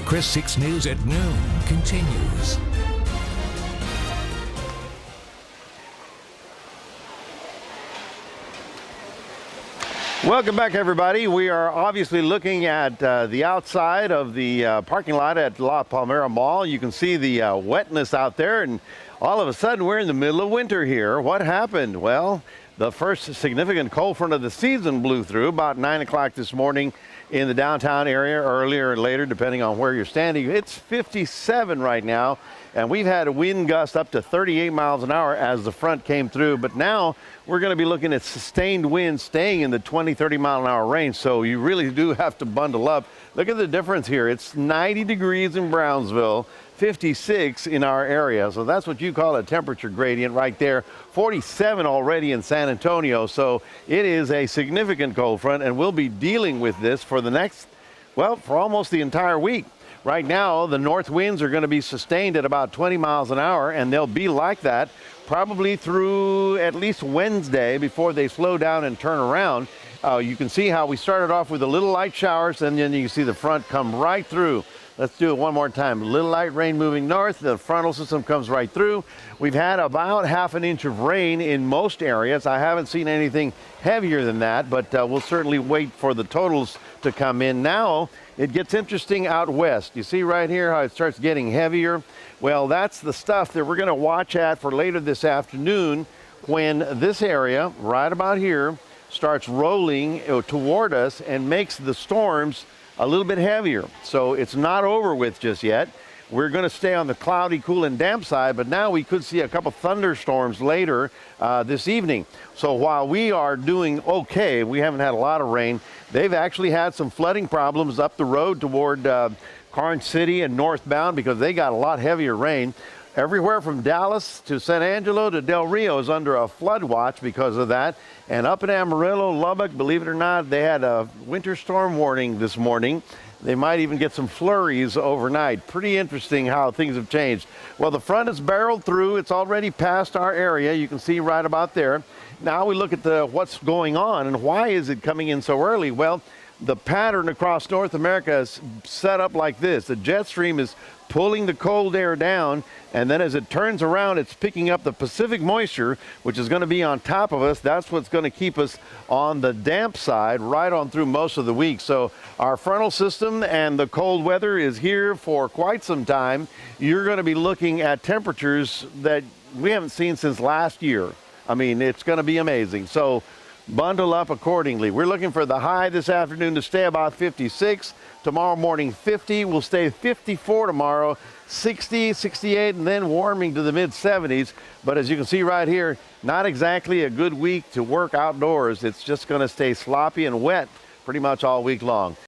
Chris 6 News at noon continues. Welcome back, everybody. We are obviously looking at the outside of the parking lot at La Palmera Mall. You can see the wetness out there, and all of a sudden we're in the middle of winter here. What happened? Well, the first significant cold front of the season blew through about 9 o'clock this morning in the downtown area, earlier or later, depending on where you're standing. It's 57 right now, and we've had a wind gust up to 38 miles an hour as the front came through. But now we're going to be looking at sustained winds staying in the 20, 30 mile an hour range. So you really do have to bundle up. Look at the difference here. It's 90 degrees in Brownsville, 56 in our area. So that's what you call a temperature gradient right there. 47 already in San Antonio. So it is a significant cold front, and we'll be dealing with this for the next, well, for almost the entire week. Right now, the north winds are going to be sustained at about 20 miles an hour, and they'll be like that probably through at least Wednesday before they slow down and turn around. You can see how we started off with a little light showers, and then you can see the front come right through. Let's do it one more time. A little light rain moving north. The frontal system comes right through. We've had about half an inch of rain in most areas. I haven't seen anything heavier than that, but we'll certainly wait for the totals to come in. Now it gets interesting out west. You see right here how it starts getting heavier? Well, that's the stuff that we're going to watch at for later this afternoon when this area right about here starts rolling toward us and makes the storms a little bit heavier. So it's not over with just yet. We're going to stay on the cloudy, cool, and damp side, but now we could see a couple thunderstorms later this evening. So while we are doing okay, we haven't had a lot of rain, they've actually had some flooding problems up the road toward Karnes City and northbound because they got a lot heavier rain. Everywhere from Dallas to San Angelo to Del Rio is under a flood watch because of that. And up in Amarillo, Lubbock, believe it or not, they had a winter storm warning this morning. They might even get some flurries overnight. Pretty interesting how things have changed. Well, the front is barreled through. It's already past our area. You can see right about there. Now we look at what's going on and why is it coming in so early? Well, the pattern across North America is set up like this. The jet stream is pulling the cold air down, and then as it turns around, it's picking up the Pacific moisture, which is going to be on top of us. That's what's going to keep us on the damp side right on through most of the week. So our frontal system and the cold weather is here for quite some time. You're going to be looking at temperatures that we haven't seen since last year. I mean, it's going to be amazing. So bundle up accordingly. We're looking for the high this afternoon to stay about 56. Tomorrow morning 50. We'll stay 54 tomorrow, 60, 68, and then warming to the mid 70s. But as you can see right here, not exactly a good week to work outdoors. It's just going to stay sloppy and wet pretty much all week long.